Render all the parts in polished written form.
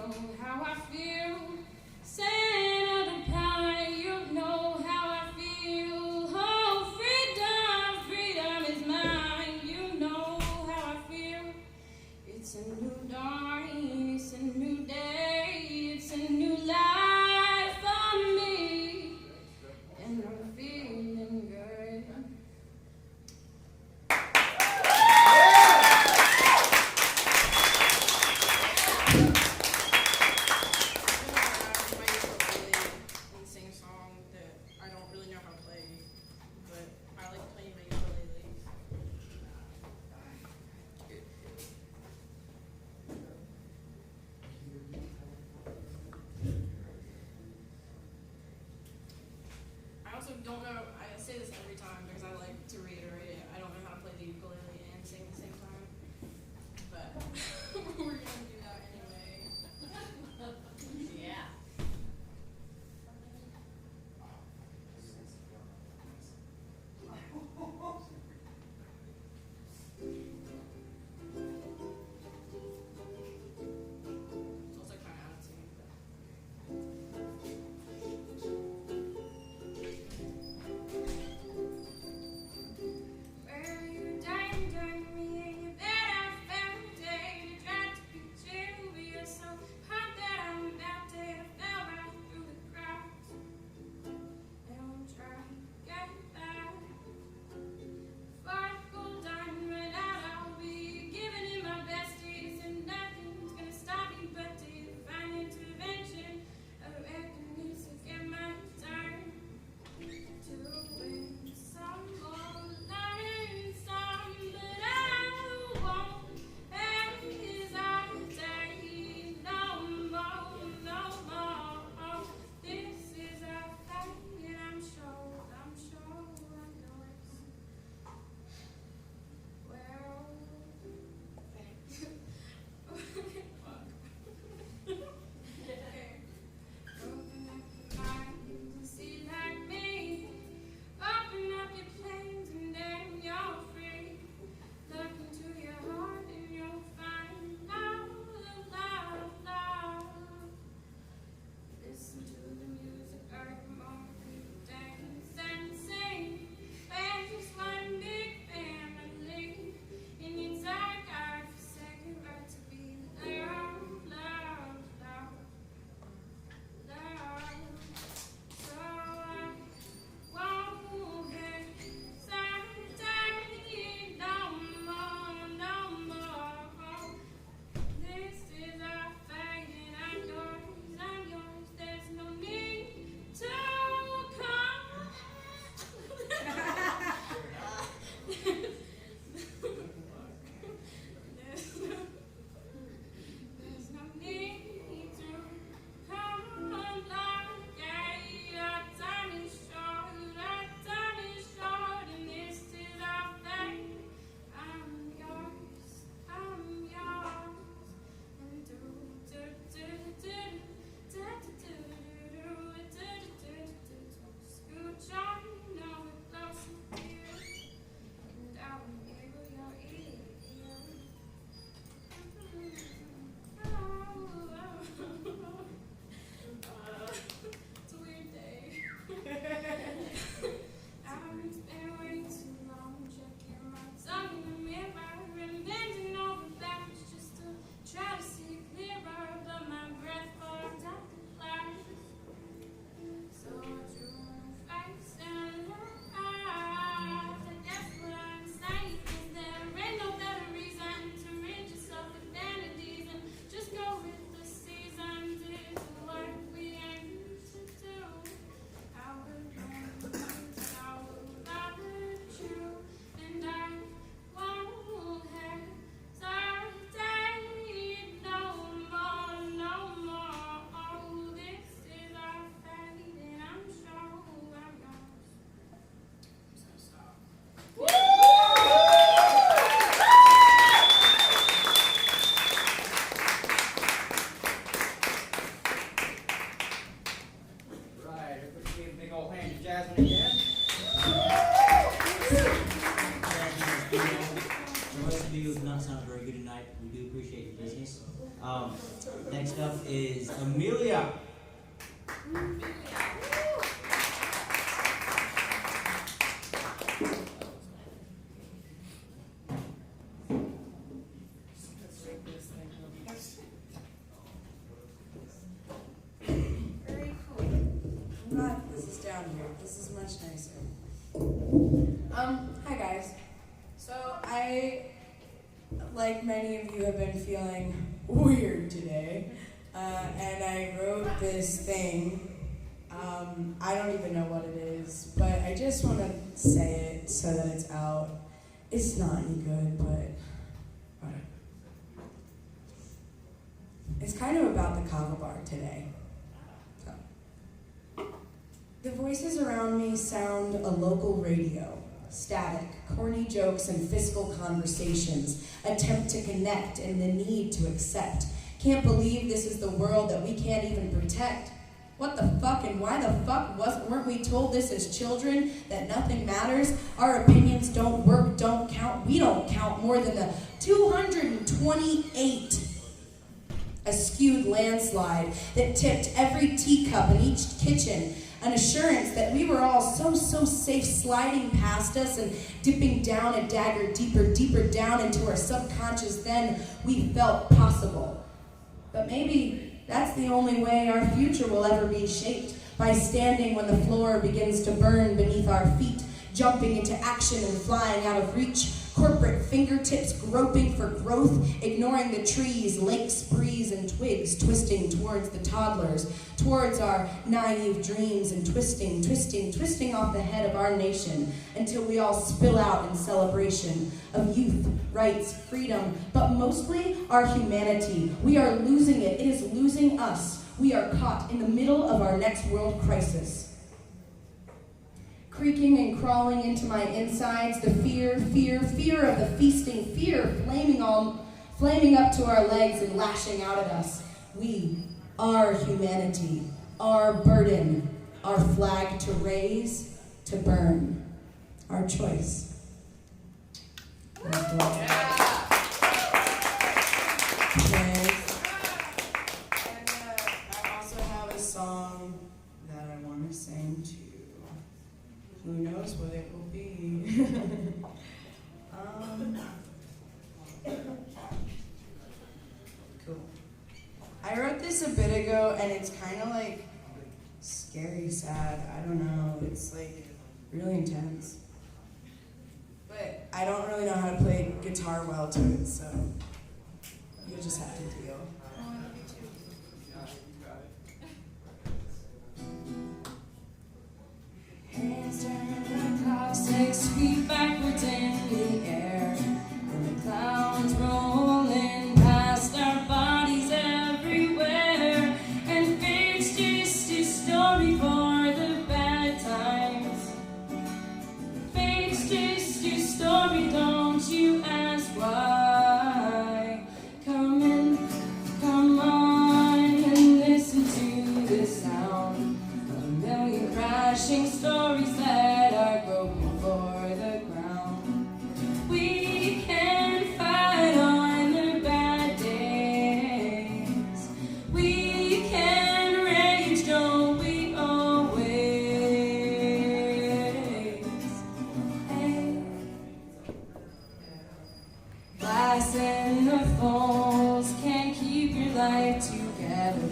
know how I feel. Saying of the power, you know how I feel. Oh, freedom, freedom is mine. You know how I feel. It's a new dawn, it's a new day, it's a new life for me, and I'm feeling good. I also don't know, I say this every time because I like to reiterate it. I don't know how to play the ukulele and sing at the same time. But we're going to do that anyway. Yeah. It's also kind of out of tune. But Next up is Amelia. Very cool. I'm glad this is down here. This is much nicer. Hi guys. So like many of you, have been feeling weird today, and I wrote this thing. I don't even know what it is, but I just want to say it so that it's out. It's not any good, but whatever. It's kind of about the Kava bar today. So. The voices around me sound a local radio. Static, corny jokes and fiscal conversations attempt to connect and the need to accept. Can't believe this is the world that we can't even protect. What the fuck and why the fuck weren't we told this as children, that nothing matters? Our opinions don't work, don't count. We don't count more than the 228. A skewed landslide that tipped every teacup in each kitchen. An assurance that we were all so safe sliding past us and dipping down a dagger deeper down into our subconscious than we felt possible. But maybe that's the only way our future will ever be shaped, by standing when the floor begins to burn beneath our feet, jumping into action and flying out of reach, corporate fingertips groping for growth, ignoring the trees, lakes, breeze, and twigs, twisting towards the toddlers, towards our naive dreams, and twisting off the head of our nation, until we all spill out in celebration of youth, rights, freedom, but mostly our humanity. We are losing it. It is losing us. We are caught in the middle of our next world crisis. Creaking and crawling into my insides, the fear of the feasting, fear flaming up to our legs and lashing out at us. We, our humanity, our burden, our flag to raise, to burn, our choice. Yeah. And I also have a song that I want to sing to. Who knows what it will be? Cool. I wrote this a bit ago, and it's kind of like scary, sad. I don't know. It's like really intense. But I don't really know how to play guitar well to it, so you'll just have to deal. Hands turn the clock 6 feet backwards in the air, and the clouds rolling past our bodies everywhere. And fate's just a story for the bad times. Fate's just a story, don't you ask why. Come on and listen to the sound of a million crashing stories that are broken for the ground. We can fight on the bad days. We can rage, don't we always? Hey. Glass in the falls can't keep your life together.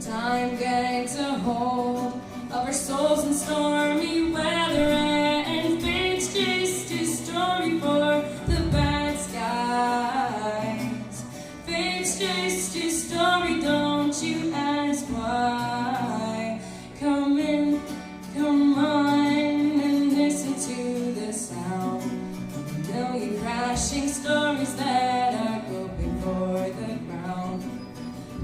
Time gets a hold of our souls in stormy weather, and fate's just a story for the bad skies. Fate's just a story, don't you ask why. Come on and listen to the sound of a million crashing stories that are groping for the ground.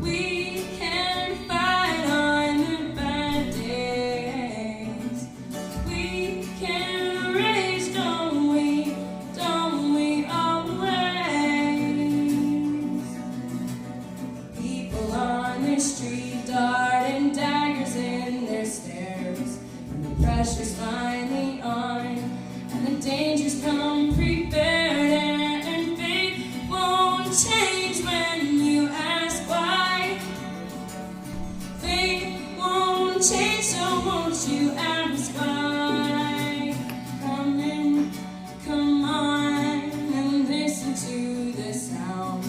We can fight on the bad days. We can rage, don't we always? People on the street darting daggers in their stares, and the pressure's finally on, and the dangers come prepared, and fate won't change when you ask why. change, so won't you ask why? Come in, come on, and listen to the sound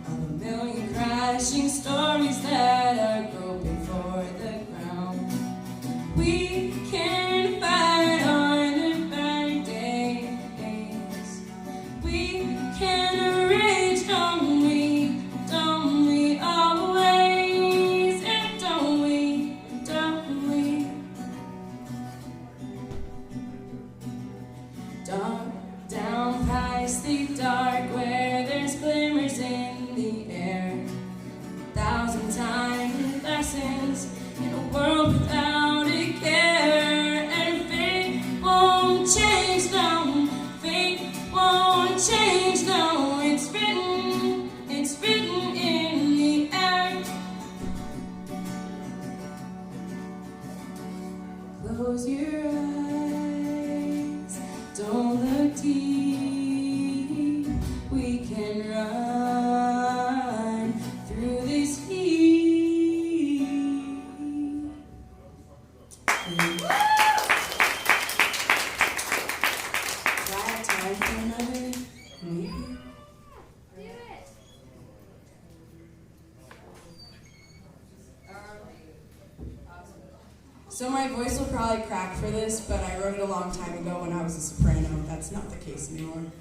of a million crashing stories that are groping for the ground. We can fight on the bad days. We can arrange, don't we always, and don't we? Dark down past the dark where there's glimmers in the air. 1,000 tiny lessons in a world without a care. And fate won't change, no, fate won't change, no. It's written in the air. Close your eyes, don't look deep. We can run through this heat. Do I have time for another? Maybe. Do it. So my voice will probably crack for this, but I wrote it a long time ago when I was a soprano. That's not the case anymore.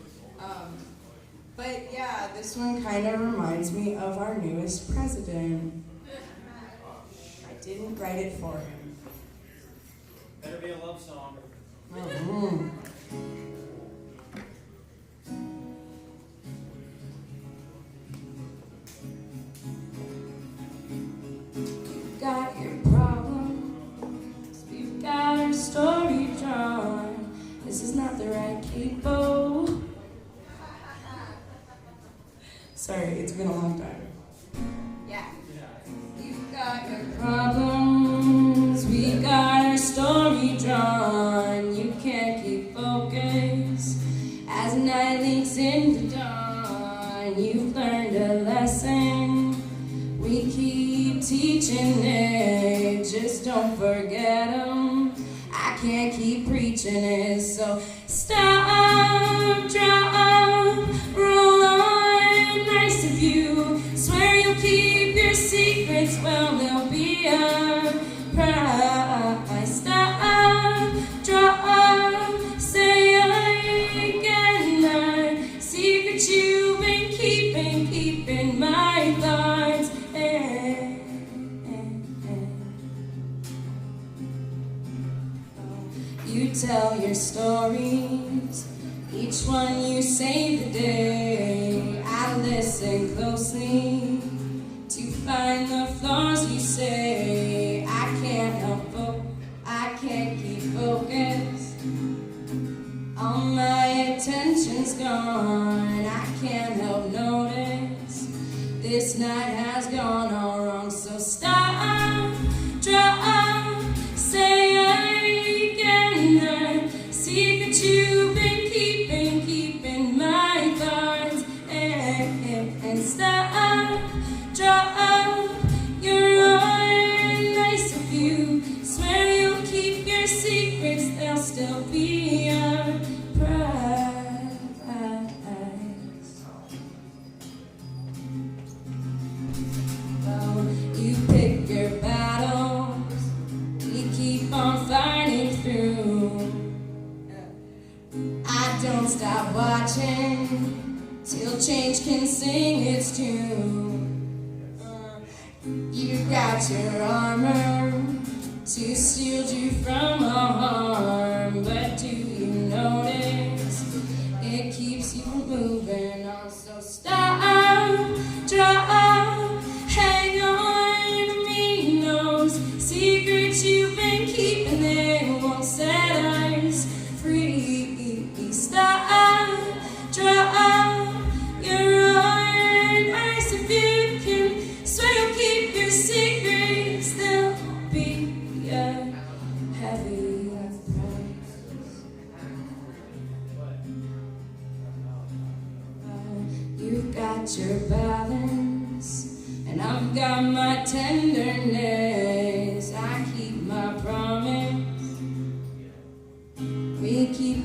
But yeah, this one kind of reminds me of our newest president. I didn't write it for him. Better be a love song. Oh. Got your problems, we've got our story drawn. This is not the right capo. Sorry, it's been a long time. Yeah. You've got your problems, we've got our story drawn. You can't keep focus as night leaks into dawn. You've learned a lesson, we keep teaching it, just don't forget 'em. I can't keep preaching it, so stop, drop, roll on. Nice of you, swear you'll keep your secrets, well, they'll be a price. Stop, drop, say again the secret you've been keeping my thoughts. You tell your stories, each one you save the day. I listen closely to find the flaws you say. I can't keep focused. All my attention's gone. I can't help notice this night has gone all wrong. So stop, drop, say again the secret you've been keeping my thoughts. And stop, drop, you're on. Nice of you, swear you'll keep your secrets, they'll still be a prize. Well, you pick your battles, we keep on fighting through. I don't stop watching till change can sing its tune. You got your armor to shield you from all harm, but do you notice it keeps you moving on? So stop, drop, hang on to me. Those secrets you've been keeping, they won't set us free. Stop, drop, you're on. Ice if you can swear you'll keep your secrets, they'll be a heavy price. You've got your balance, and I've got my tenderness. I keep my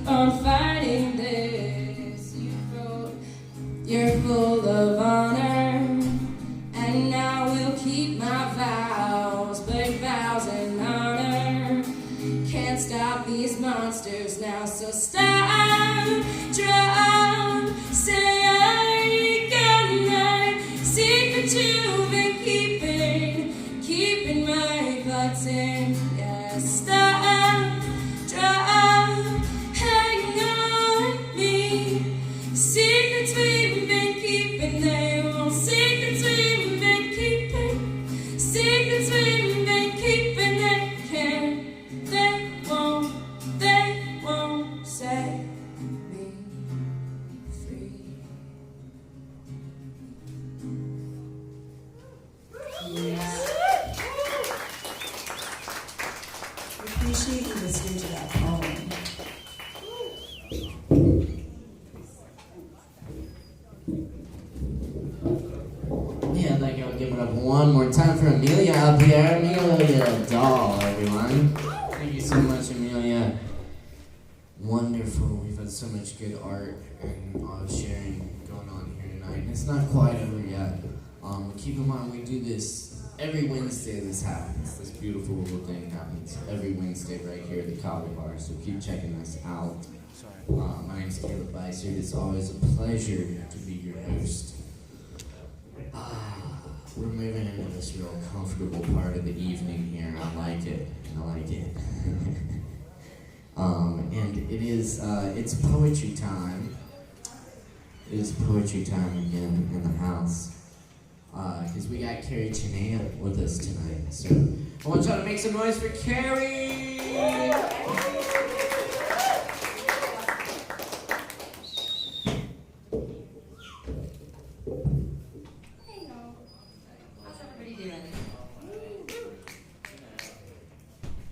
on fighting this. You're full of honor, and I will keep my vows, but vows and honor can't stop these monsters now. So stop, drop, say I got my secret you've been keeping my thoughts in. Yeah, stop, drop, hang on me. Secrets we've been keeping, they won't. Secrets we've been keeping, secrets we've been keeping, they can't, they won't set me free. Yeah. I appreciate you listening to that poem. Yeah, I'd like to give it up one more time for Amelia up here. Amelia Doll, everyone. Thank you so much, Amelia. Wonderful. We've had so much good art and sharing going on here tonight. And it's not quite over yet. Keep in mind, we do this every Wednesday. This happens. This beautiful little thing happens every Wednesday right here at the Kava bar. So keep checking us out. My name's Caleb Beiser. It's always a pleasure to be your host. We're moving into this real comfortable part of the evening here. I like it. And it is, it's poetry time. It is poetry time again in the house. Because we got Carrie Chenea with us tonight. So I want y'all to make some noise for Carrie! How's everybody doing?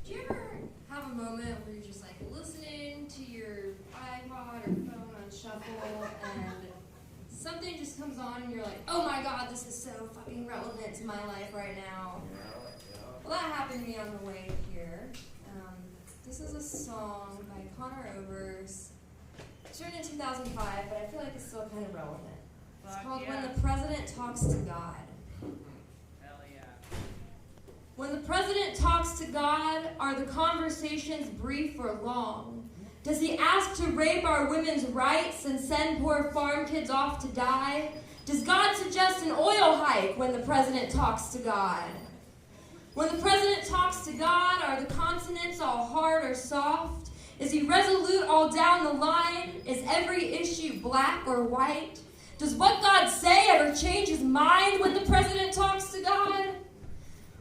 Do you ever have a moment where you're just like listening to your iPod or phone on shuffle and something just comes on and you're like, oh my god, this is so fucking relevant to my life right now? Well, that happened to me on the way here. This is a song by Connor Overs. It's written in 2005, but I feel like it's still kind of relevant. It's called When the President Talks to God. When the president talks to God, are the conversations brief or long? Does he ask to rape our women's rights and send poor farm kids off to die? Does God suggest an oil hike when the president talks to God? When the president talks to God, are the consonants all hard or soft? Is he resolute all down the line? Is every issue black or white? Does what God say ever change his mind when the president talks to God?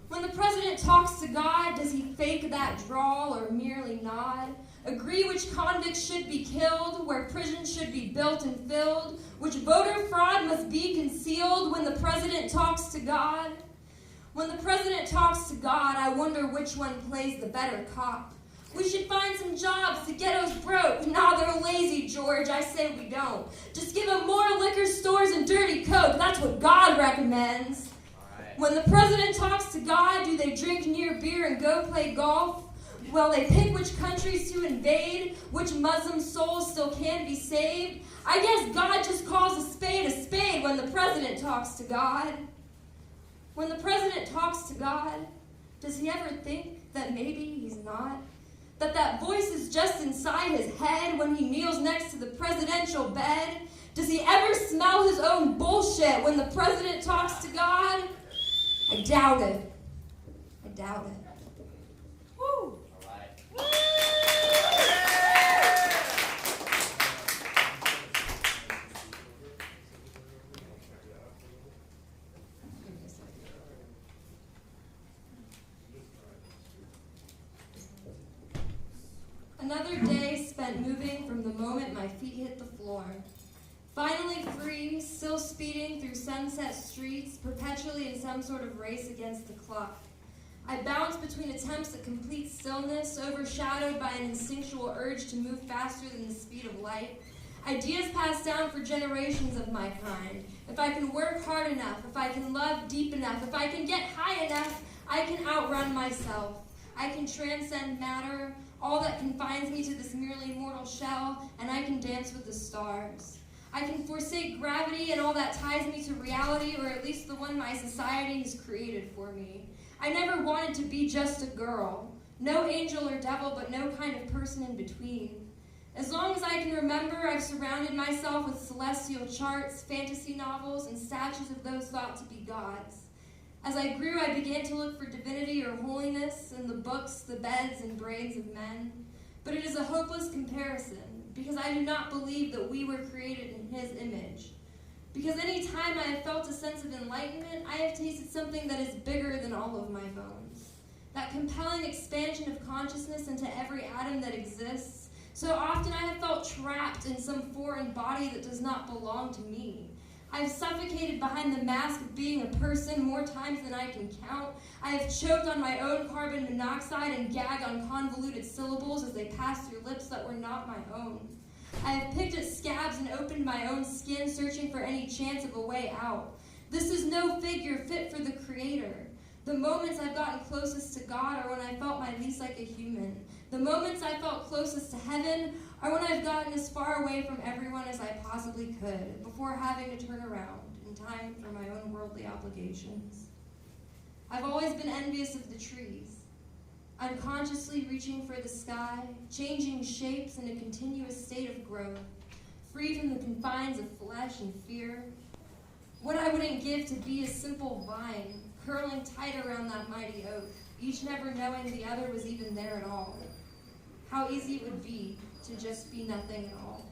When the president talks to God, does he fake that drawl or merely nod? Agree which convicts should be killed, where prisons should be built and filled, which voter fraud must be concealed when the president talks to God? When the president talks to God, I wonder which one plays the better cop. We should find some jobs to get us broke. Nah, they're lazy, George. I say we don't. Just give them more liquor stores and dirty coke. That's what God recommends. When the president talks to God, do they drink near beer and go play golf? Well, they pick which countries to invade, which Muslim souls still can be saved. I guess God just calls a spade when the president talks to God. When the president talks to God, does he ever think that maybe he's not? That voice is just inside his head when he kneels next to the presidential bed? Does he ever smell his own bullshit when the president talks to God? I doubt it. Woo! Another day spent moving from the moment my feet hit the floor. Finally free, still speeding through sunset streets, perpetually in some sort of race against the clock. I bounce between attempts at complete stillness, overshadowed by an instinctual urge to move faster than the speed of light. Ideas passed down for generations of my kind. If I can work hard enough, if I can love deep enough, if I can get high enough, I can outrun myself. I can transcend matter, all that confines me to this merely mortal shell, and I can dance with the stars. I can forsake gravity and all that ties me to reality, or at least the one my society has created for me. I never wanted to be just a girl. No angel or devil, but no kind of person in between. As long as I can remember, I've surrounded myself with celestial charts, fantasy novels, and statues of those thought to be gods. As I grew, I began to look for divinity or holiness in the books, the beds, and brains of men. But it is a hopeless comparison, because I do not believe that we were created in His image. Because any time I have felt a sense of enlightenment, I have tasted something that is bigger than all of my bones. That compelling expansion of consciousness into every atom that exists. So often I have felt trapped in some foreign body that does not belong to me. I have suffocated behind the mask of being a person more times than I can count. I have choked on my own carbon monoxide and gagged on convoluted syllables as they passed through lips that were not my own. I have picked at scabs and opened my own skin, searching for any chance of a way out. This is no figure fit for the Creator. The moments I've gotten closest to God are when I felt my least like a human. The moments I felt closest to heaven are when I've gotten as far away from everyone as I possibly could, before having to turn around in time for my own worldly obligations. I've always been envious of the trees, unconsciously reaching for the sky, changing shapes in a continuous state of growth, free from the confines of flesh and fear. What I wouldn't give to be a simple vine, curling tight around that mighty oak, each never knowing the other was even there at all. How easy it would be to just be nothing at all.